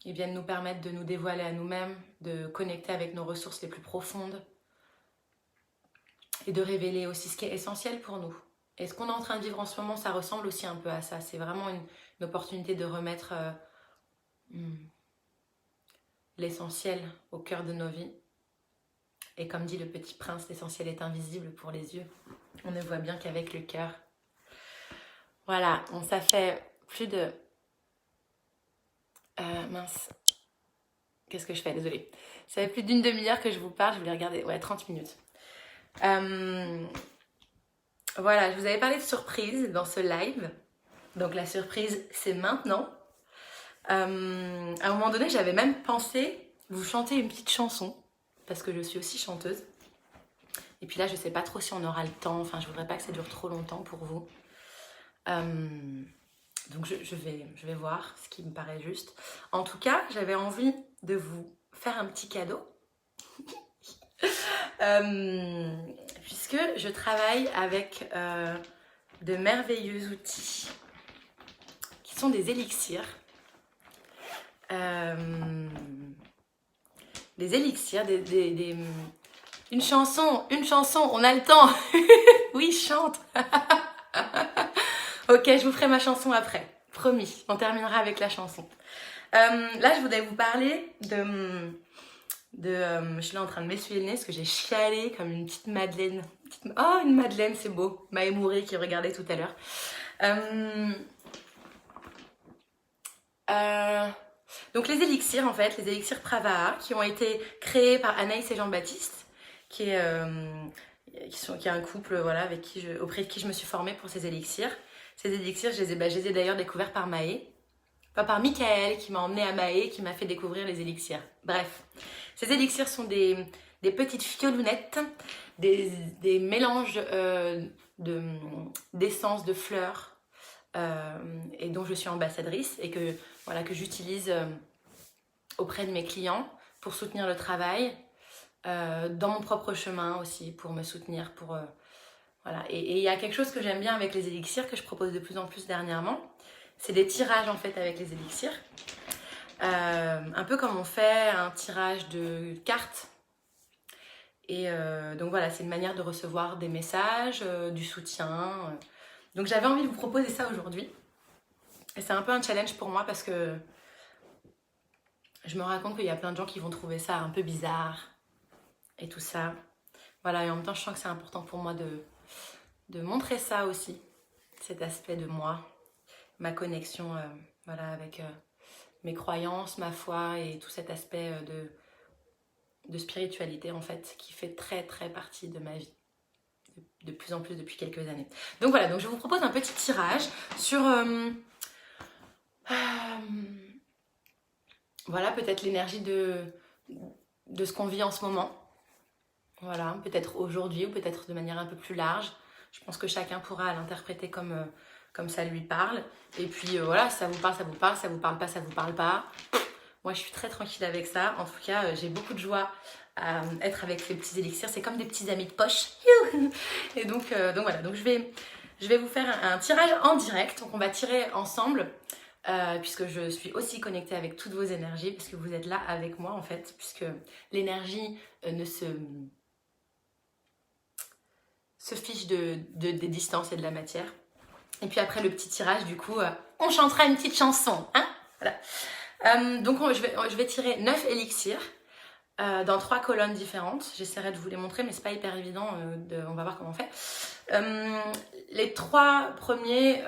Ils viennent nous permettre de nous dévoiler à nous-mêmes, de connecter avec nos ressources les plus profondes et de révéler aussi ce qui est essentiel pour nous. Et ce qu'on est en train de vivre en ce moment, ça ressemble aussi un peu à ça. C'est vraiment une opportunité de remettre l'essentiel au cœur de nos vies. Et comme dit le Petit Prince, l'essentiel est invisible pour les yeux. On ne voit bien qu'avec le cœur. Voilà, bon, ça fait plus de... mince. Qu'est-ce que je fais? Désolée. Ça fait plus d'une demi-heure que je vous parle. Je voulais regarder. Ouais, 30 minutes. Voilà, je vous avais parlé de surprise dans ce live. Donc la surprise, c'est maintenant. À un moment donné, j'avais même pensé vous chanter une petite chanson. Parce que je suis aussi chanteuse. Et puis là, je sais pas trop si on aura le temps. Enfin, je voudrais pas que ça dure trop longtemps pour vous. Donc je vais voir ce qui me paraît juste. En tout cas, j'avais envie de vous faire un petit cadeau. Puisque je travaille avec de merveilleux outils qui sont des élixirs. Des élixirs, une chanson, on a le temps. Oui, chante. Ok, je vous ferai ma chanson après, promis, on terminera avec la chanson. Là, je voudrais vous parler je suis là en train de m'essuyer le nez parce que j'ai chialé comme une petite madeleine. Oh, une madeleine, c'est beau. Maëmouré qui regardait tout à l'heure. Donc les élixirs, en fait, les élixirs Pravaha, qui ont été créés par Anaïs et Jean-Baptiste, qui est un couple, voilà, auprès de qui je me suis formée pour ces élixirs. Ces élixirs, je les ai d'ailleurs découverts par Maë. Enfin, par Michael, qui m'a emmenée à Maë, qui m'a fait découvrir les élixirs. Bref, ces élixirs sont des petites fiolounettes, des mélanges d'essences, de fleurs, et dont je suis ambassadrice, et que j'utilise auprès de mes clients pour soutenir le travail, dans mon propre chemin aussi, pour me soutenir, voilà. Et il y a quelque chose que j'aime bien avec les élixirs, que je propose de plus en plus dernièrement, c'est des tirages en fait avec les élixirs. Un peu comme on fait un tirage de cartes. Et donc voilà, c'est une manière de recevoir des messages, du soutien. Donc j'avais envie de vous proposer ça aujourd'hui. Et c'est un peu un challenge pour moi parce que je me rends compte qu'il y a plein de gens qui vont trouver ça un peu bizarre et tout ça. Voilà, et en même temps, je sens que c'est important pour moi de montrer ça aussi, cet aspect de moi, ma connexion voilà, avec mes croyances, ma foi et tout cet aspect de spiritualité en fait, qui fait très très partie de ma vie. De plus en plus depuis quelques années. Donc voilà, donc je vous propose un petit tirage sur voilà, peut-être l'énergie de ce qu'on vit en ce moment. Voilà, peut-être aujourd'hui ou peut-être de manière un peu plus large. Je pense que chacun pourra l'interpréter comme ça lui parle. Et puis voilà, ça vous parle, ça vous parle, ça vous parle pas, ça vous parle pas. Moi, je suis très tranquille avec ça. En tout cas, j'ai beaucoup de joie à être avec ces petits élixirs. C'est comme des petits amis de poche. Et donc voilà, donc je vais vous faire un tirage en direct. Donc on va tirer ensemble, puisque je suis aussi connectée avec toutes vos énergies, puisque vous êtes là avec moi en fait, puisque l'énergie ne se fiche des distances et de la matière. Et puis après le petit tirage, du coup, on chantera une petite chanson. Hein, voilà. Donc je vais tirer 9 élixirs dans 3 colonnes différentes. J'essaierai de vous les montrer, mais c'est pas hyper évident. On va voir comment on fait. Les 3 premiers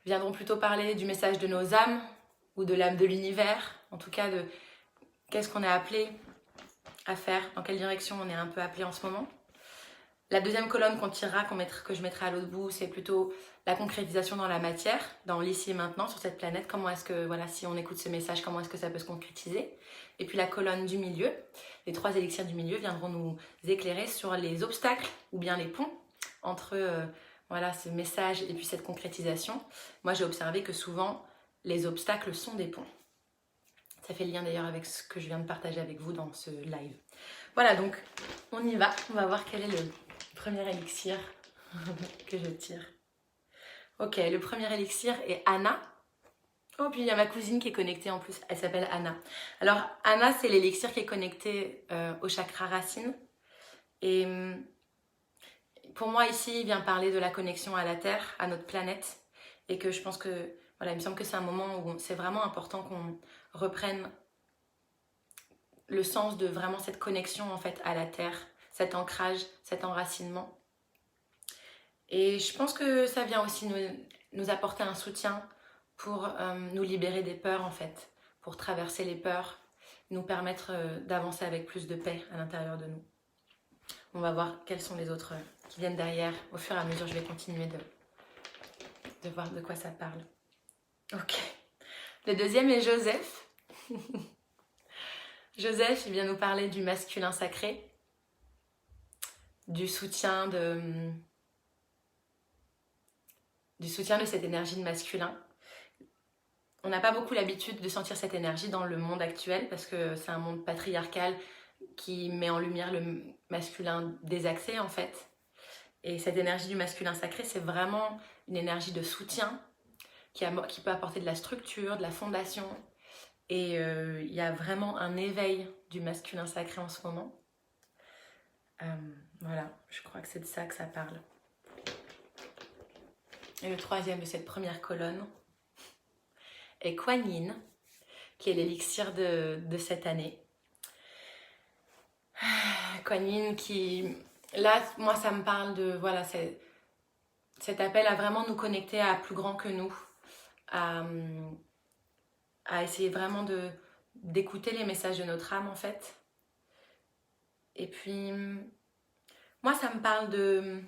viendront plutôt parler du message de nos âmes ou de l'âme de l'univers. En tout cas, de qu'est-ce qu'on est appelé à faire, dans quelle direction on est un peu appelé en ce moment. La deuxième colonne qu'on tirera, que je mettrai à l'autre bout, c'est plutôt la concrétisation dans la matière, dans l'ici et maintenant, sur cette planète. Comment est-ce que, voilà, si on écoute ce message, comment est-ce que ça peut se concrétiser? Et puis la colonne du milieu, les 3 élixirs du milieu viendront nous éclairer sur les obstacles ou bien les ponts entre voilà, ce message et puis cette concrétisation. Moi, j'ai observé que souvent, les obstacles sont des ponts. Ça fait le lien d'ailleurs avec ce que je viens de partager avec vous dans ce live. Voilà, donc on y va. On va voir quel est le premier élixir que je tire. Ok, le premier élixir est Anna. Oh, puis il y a ma cousine qui est connectée en plus. Elle s'appelle Anna. Alors, Anna, c'est l'élixir qui est connecté au chakra racine. Et pour moi, ici, il vient parler de la connexion à la Terre, à notre planète. Et que je pense que, voilà, il me semble que c'est un moment où c'est vraiment important qu'on reprenne le sens de vraiment cette connexion en fait à la Terre, cet ancrage, cet enracinement. Et je pense que ça vient aussi nous apporter un soutien pour nous libérer des peurs en fait, pour traverser les peurs, nous permettre d'avancer avec plus de paix à l'intérieur de nous. On va voir quels sont les autres qui viennent derrière. Au fur et à mesure, je vais continuer de voir de quoi ça parle. Ok. Le deuxième est Joseph. Joseph, il vient nous parler du masculin sacré, du soutien de cette énergie de masculin. On n'a pas beaucoup l'habitude de sentir cette énergie dans le monde actuel parce que c'est un monde patriarcal qui met en lumière le masculin désaxé en fait. Et cette énergie du masculin sacré, c'est vraiment une énergie de soutien qui peut apporter de la structure, de la fondation. Et il y a vraiment un éveil du masculin sacré en ce moment. Voilà, je crois que c'est de ça que ça parle. Et le troisième de cette première colonne est Kuan Yin, qui est l'élixir de cette année. Kuan Yin qui, là, moi ça me parle de, voilà, cet appel à vraiment nous connecter à plus grand que nous, à essayer vraiment d'écouter les messages de notre âme en fait. Et puis, moi ça me parle de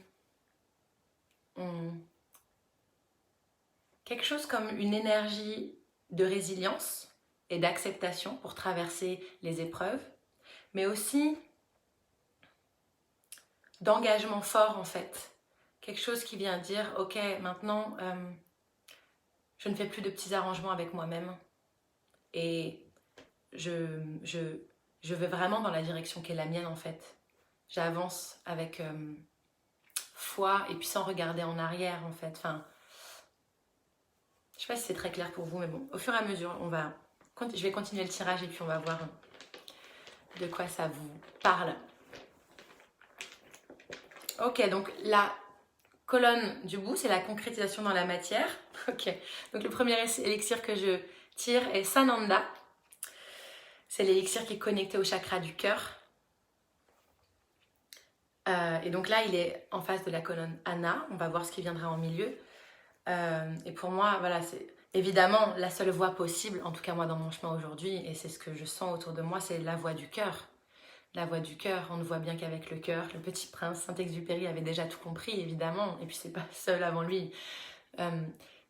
quelque chose comme une énergie de résilience et d'acceptation pour traverser les épreuves, mais aussi d'engagement fort en fait. Quelque chose qui vient dire, ok, maintenant, je ne fais plus de petits arrangements avec moi-même et je vais vraiment dans la direction qui est la mienne en fait. J'avance avec foi et puis sans regarder en arrière en fait. Enfin, je sais pas si c'est très clair pour vous, mais bon, au fur et à mesure, je vais continuer le tirage et puis on va voir de quoi ça vous parle. Ok, donc la colonne du bout, c'est la concrétisation dans la matière. Ok, donc le premier élixir que je tire est Sananda. C'est l'élixir qui est connecté au chakra du cœur. Et donc là, il est en face de la colonne Anna. On va voir ce qui viendra en milieu. Et pour moi, voilà, c'est évidemment la seule voie possible, en tout cas moi dans mon chemin aujourd'hui, et c'est ce que je sens autour de moi, c'est la voie du cœur. La voie du cœur, on ne voit bien qu'avec le cœur. Le Petit Prince, Saint-Exupéry avait déjà tout compris, évidemment, et puis c'est pas seul avant lui.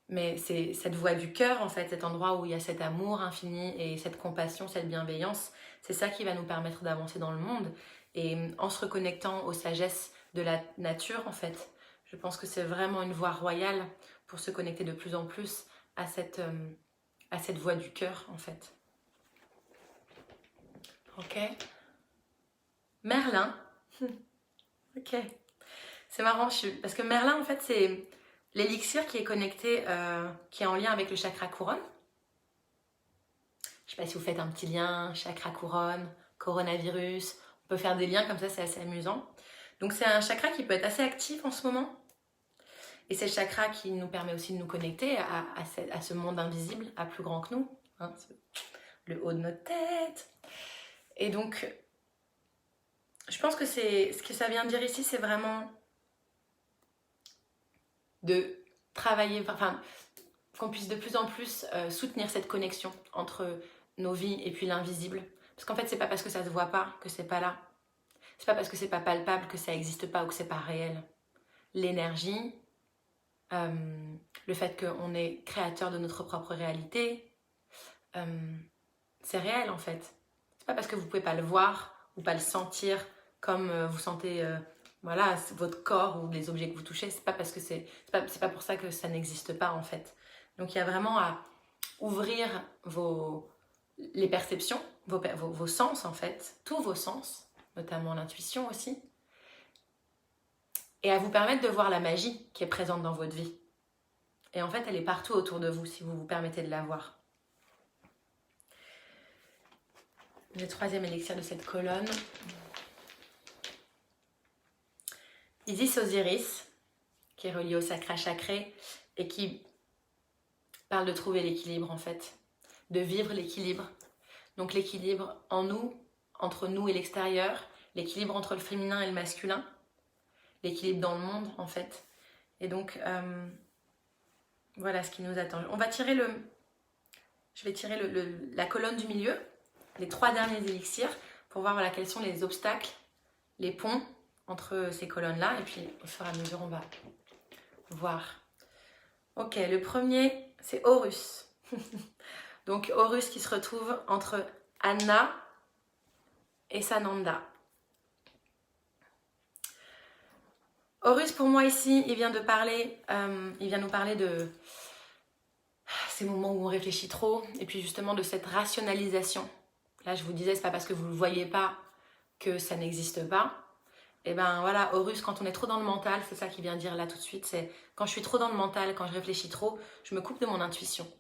Mais c'est cette voie du cœur, en fait, cet endroit où il y a cet amour infini et cette compassion, cette bienveillance, c'est ça qui va nous permettre d'avancer dans le monde. Et en se reconnectant aux sagesses de la nature, en fait, je pense que c'est vraiment une voie royale pour se connecter de plus en plus à cette voie du cœur, en fait. Ok. Merlin. Ok. C'est marrant, parce que Merlin, en fait, c'est l'élixir qui est connecté, qui est en lien avec le chakra couronne. Je sais pas si vous faites un petit lien, chakra couronne, coronavirus. On peut faire des liens comme ça, c'est assez amusant. Donc c'est un chakra qui peut être assez actif en ce moment. Et c'est le chakra qui nous permet aussi de nous connecter à ce monde invisible, à plus grand que nous. Hein, le haut de notre tête. Et donc, je pense que ce que ça vient dire ici, c'est vraiment de travailler, enfin, qu'on puisse de plus en plus soutenir cette connexion entre nos vies et puis l'invisible. Parce qu'en fait, c'est pas parce que ça se voit pas que c'est pas là. C'est pas parce que c'est pas palpable que ça existe pas ou que c'est pas réel. L'énergie, le fait qu'on est créateur de notre propre réalité, c'est réel en fait. C'est pas parce que vous pouvez pas le voir ou pas le sentir comme vous sentez voilà, votre corps ou les objets que vous touchez, c'est pas parce que c'est pas pour ça que ça n'existe pas en fait. Donc il y a vraiment à ouvrir les perceptions, vos sens en fait, tous vos sens, notamment l'intuition aussi, et à vous permettre de voir la magie qui est présente dans votre vie. Et en fait, elle est partout autour de vous si vous vous permettez de la voir. Le troisième élixir de cette colonne. Isis Osiris, qui est relié au sacra sacré et qui parle de trouver l'équilibre en fait, de vivre l'équilibre. Donc l'équilibre en nous, entre nous et l'extérieur, l'équilibre entre le féminin et le masculin, l'équilibre dans le monde en fait. Et donc voilà ce qui nous attend. On va tirer je vais tirer la colonne du milieu, les 3 derniers élixirs, pour voir voilà, quels sont les obstacles, les ponts entre ces colonnes-là. Et puis au fur et à mesure, on va voir. Ok, le premier, c'est Horus. Donc Horus qui se retrouve entre Anna et Sananda. Horus, pour moi ici, il vient nous parler de ces moments où on réfléchit trop, et puis justement de cette rationalisation. Là, je vous disais, c'est pas parce que vous ne le voyez pas que ça n'existe pas. Et ben voilà, Horus, quand on est trop dans le mental, c'est ça qu'il vient dire là tout de suite, c'est quand je suis trop dans le mental, quand je réfléchis trop, je me coupe de mon intuition.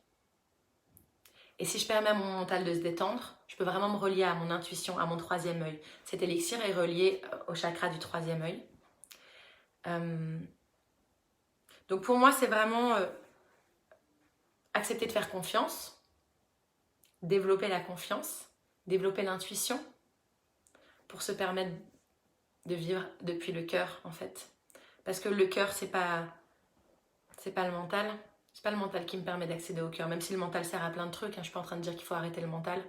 Et si je permets à mon mental de se détendre, je peux vraiment me relier à mon intuition, à mon 3e œil. Cet élixir est relié au chakra du 3e œil. Donc pour moi, c'est vraiment accepter de faire confiance, développer la confiance, développer l'intuition pour se permettre de vivre depuis le cœur en fait. Parce que le cœur, c'est pas le mental. C'est pas le mental qui me permet d'accéder au cœur, même si le mental sert à plein de trucs. Je suis pas en train de dire qu'il faut arrêter le mental.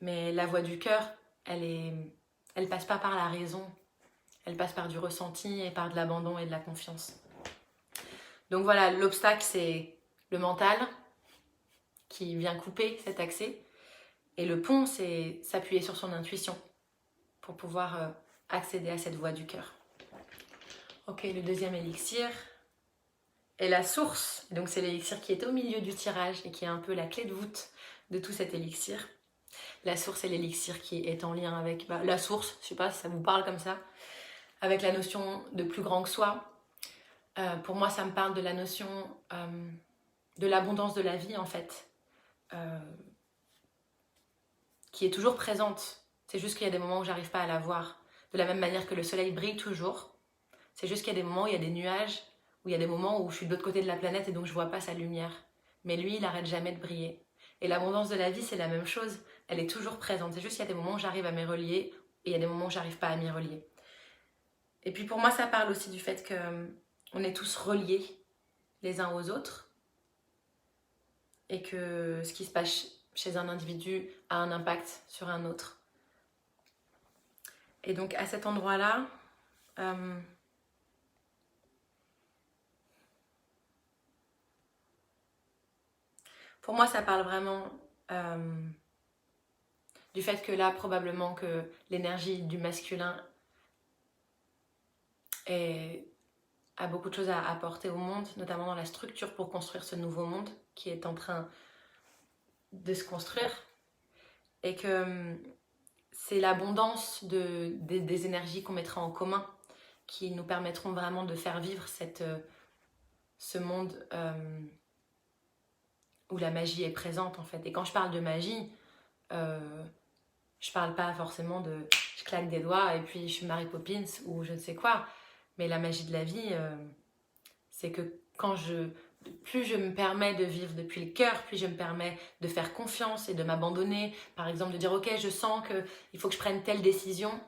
Mais la voix du cœur, elle passe pas par la raison. Elle passe par du ressenti et par de l'abandon et de la confiance. Donc voilà, l'obstacle, c'est le mental qui vient couper cet accès. Et le pont, c'est s'appuyer sur son intuition pour pouvoir accéder à cette voie du cœur. Ok, le deuxième élixir est la source. Donc c'est l'élixir qui est au milieu du tirage et qui est un peu la clé de voûte de tout cet élixir. La source est l'élixir qui est en lien avec la source, je sais pas si ça vous parle comme ça, avec la notion de plus grand que soi. Pour moi, ça me parle de la notion de l'abondance de la vie en fait, qui est toujours présente. C'est juste qu'il y a des moments où j'arrive pas à la voir. De la même manière que le soleil brille toujours. C'est juste qu'il y a des moments où il y a des nuages, où il y a des moments où je suis de l'autre côté de la planète et donc je vois pas sa lumière. Mais lui, il arrête jamais de briller. Et l'abondance de la vie, c'est la même chose. Elle est toujours présente. C'est juste qu'il y a des moments où j'arrive à m'y relier et il y a des moments où j'arrive pas à m'y relier. Et puis pour moi, ça parle aussi du fait qu'on est tous reliés les uns aux autres et que ce qui se passe chez un individu a un impact sur un autre. Et donc à cet endroit-là, pour moi, ça parle vraiment du fait que là, probablement que l'énergie du masculin a beaucoup de choses à apporter au monde, notamment dans la structure pour construire ce nouveau monde qui est en train de se construire. Et que c'est l'abondance des énergies qu'on mettra en commun qui nous permettront vraiment de faire vivre ce monde où la magie est présente en fait. Et quand je parle de magie, je parle pas forcément de je claque des doigts et puis je suis Mary Poppins ou je ne sais quoi. Mais la magie de la vie, c'est que plus je me permets de vivre depuis le cœur, plus je me permets de faire confiance et de m'abandonner. Par exemple, de dire ok, je sens qu'il faut que je prenne telle décision.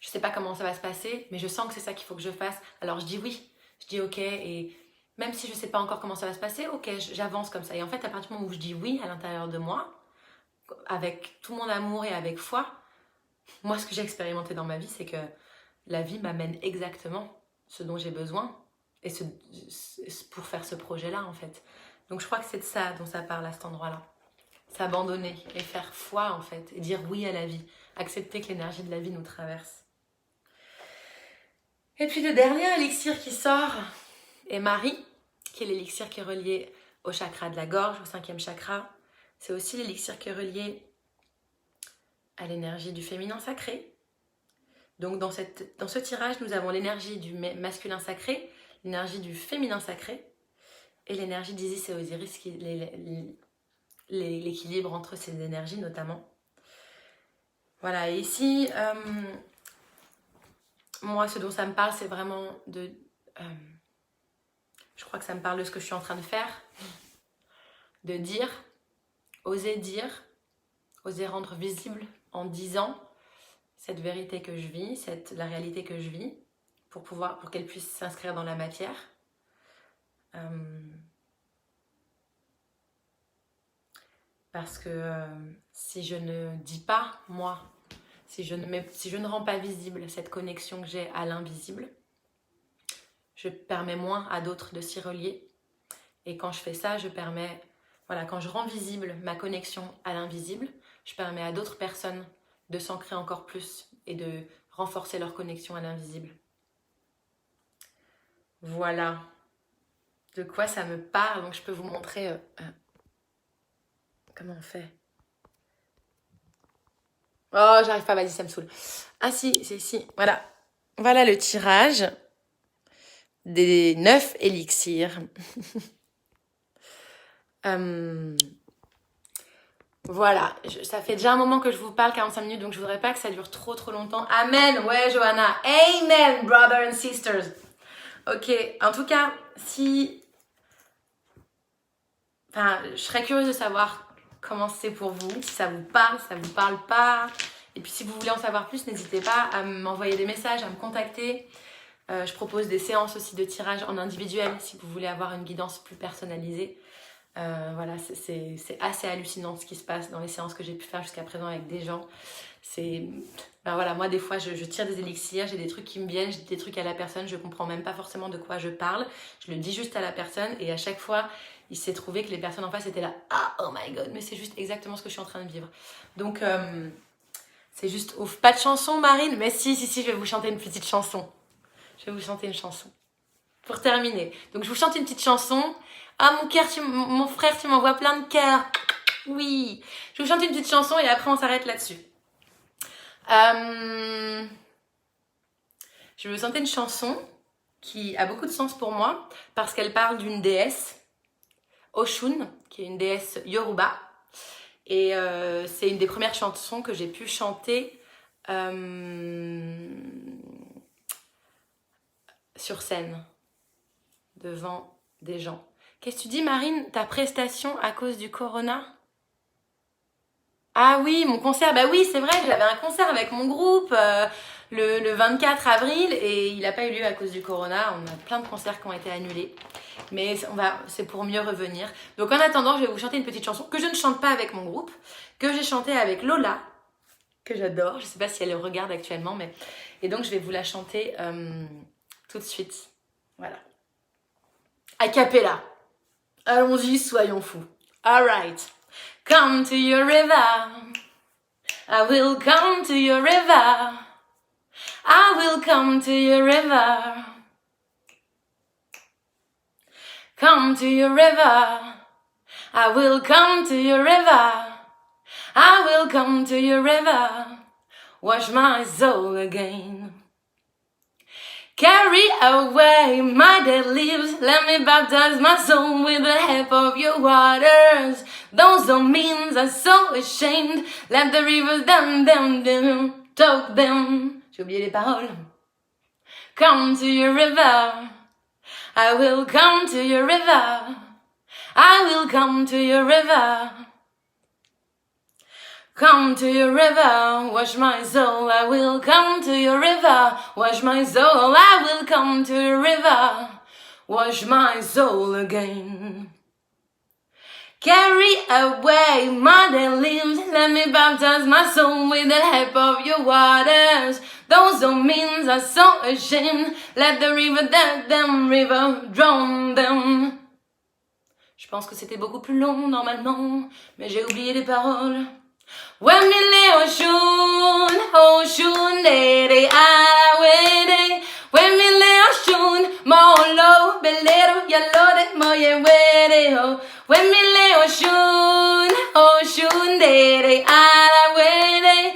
Je sais pas comment ça va se passer, mais je sens que c'est ça qu'il faut que je fasse. Alors je dis oui, je dis ok, et même si je sais pas encore comment ça va se passer, ok, j'avance comme ça. Et en fait, à partir du moment où je dis oui à l'intérieur de moi, avec tout mon amour et avec foi, moi ce que j'ai expérimenté dans ma vie, c'est que la vie m'amène exactement ce dont j'ai besoin et pour faire ce projet-là en fait. Donc je crois que c'est de ça dont ça parle à cet endroit-là. S'abandonner et faire foi en fait, et dire oui à la vie, accepter que l'énergie de la vie nous traverse. Et puis le dernier élixir qui sort est Marie, qui est l'élixir qui est relié au chakra de la gorge, au 5e chakra. C'est aussi l'élixir qui est relié à l'énergie du féminin sacré. Donc dans ce tirage, nous avons l'énergie du masculin sacré, l'énergie du féminin sacré et l'énergie d'Isis et Osiris, l'équilibre entre ces énergies notamment. Voilà, et ici, moi ce dont ça me parle, c'est vraiment de... je crois que ça me parle de ce que je suis en train de faire, de dire, oser rendre visible en disant cette vérité que je vis, la réalité que je vis, pour qu'elle puisse s'inscrire dans la matière. Parce que si je ne dis pas, moi, si je ne rends pas visible cette connexion que j'ai à l'invisible, je permets moins à d'autres de s'y relier. Et quand je fais ça, quand je rends visible ma connexion à l'invisible, je permets à d'autres personnes de s'ancrer encore plus et de renforcer leur connexion à l'invisible. Voilà de quoi ça me parle. Donc je peux vous montrer comment on fait. Oh, j'arrive pas, vas-y, ça me saoule. Ah si, c'est ici. Voilà. Voilà le tirage des 9 élixirs. Voilà, ça fait déjà un moment que je vous parle, 45 minutes, donc je voudrais pas que ça dure trop longtemps. Amen, ouais Johanna, amen, brothers and sisters. Ok, en tout cas, je serais curieuse de savoir comment c'est pour vous, si ça vous parle, si ça vous parle pas. Et puis si vous voulez en savoir plus, n'hésitez pas à m'envoyer des messages, à me contacter. Je propose des séances aussi de tirage en individuel, si vous voulez avoir une guidance plus personnalisée. Voilà, c'est assez hallucinant ce qui se passe dans les séances que j'ai pu faire jusqu'à présent avec des gens. Voilà, moi des fois je tire des élixirs, j'ai des trucs qui me viennent, j'ai des trucs à la personne, je comprends même pas forcément de quoi je parle, je le dis juste à la personne et à chaque fois il s'est trouvé que les personnes en face étaient là, ah oh my god, mais c'est juste exactement ce que je suis en train de vivre. Donc c'est juste ouf. Pas de chanson Marine, mais si, je vais vous chanter une petite chanson. Je vais vous chanter une chanson pour terminer. Donc je vous chante une petite chanson. Ah mon cœur, mon frère, tu m'envoies plein de cœurs. Oui. Je vous chante une petite chanson et après on s'arrête là-dessus. Je vais vous chanter une chanson qui a beaucoup de sens pour moi parce qu'elle parle d'une déesse, Oshun, qui est une déesse Yoruba. Et c'est une des premières chansons que j'ai pu chanter sur scène, devant des gens. Qu'est-ce que tu dis Marine? Ta prestation à cause du corona? Ah oui, mon concert, bah oui c'est vrai, j'avais un concert avec mon groupe le 24 avril et il n'a pas eu lieu à cause du corona. On a plein de concerts qui ont été annulés, mais c'est pour mieux revenir. Donc en attendant, je vais vous chanter une petite chanson que je ne chante pas avec mon groupe, que j'ai chantée avec Lola, que j'adore. Je ne sais pas si elle le regarde actuellement, mais... Et donc je vais vous la chanter tout de suite. Voilà. A cappella. Allons-y, soyons fous. Alright. Come to your river. I will come to your river. I will come to your river. Come to your river. I will come to your river. I will come to your river. Wash my soul again. Carry away my dead leaves. Let me baptize my soul with the help of your waters. Those are means I'm so ashamed. Let the rivers down, talk them. J'ai oublié les paroles. Come to your river. I will come to your river. I will come to your river. Come to your river, wash my soul. I will come to your river, wash my soul. I will come to your river, wash my soul again. Carry away my dead limbs, let me baptize my soul with the help of your waters. Those are means are so ashamed. Let the river drown them. Je pense que c'était beaucoup plus long normalement, mais j'ai oublié les paroles. When me lay Oshun, de awede. When me lay Oshun, mo lo belero ya lo de mo ye wede ho. When me lay Oshun, de awede.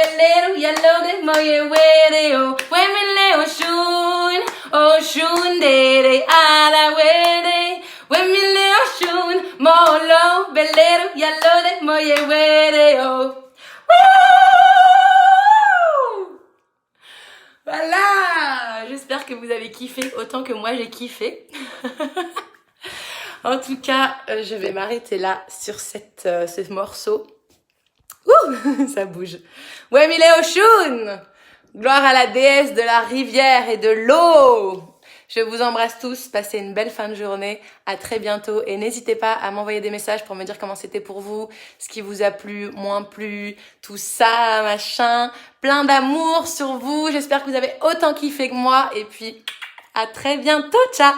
velero yalode moye wedeo. Wemile oshun dere ala wede. Wemile oshun molo velero yalode moye wedeo. Voilà, j'espère que vous avez kiffé autant que moi j'ai kiffé. En tout cas, je vais m'arrêter là sur ce morceau. Ouh, ça bouge. Wemile Oshun, gloire à la déesse de la rivière et de l'eau. Je vous embrasse tous, passez une belle fin de journée, à très bientôt et n'hésitez pas à m'envoyer des messages pour me dire comment c'était pour vous, ce qui vous a plu, moins plu, tout ça, machin, plein d'amour sur vous, j'espère que vous avez autant kiffé que moi et puis à très bientôt, ciao!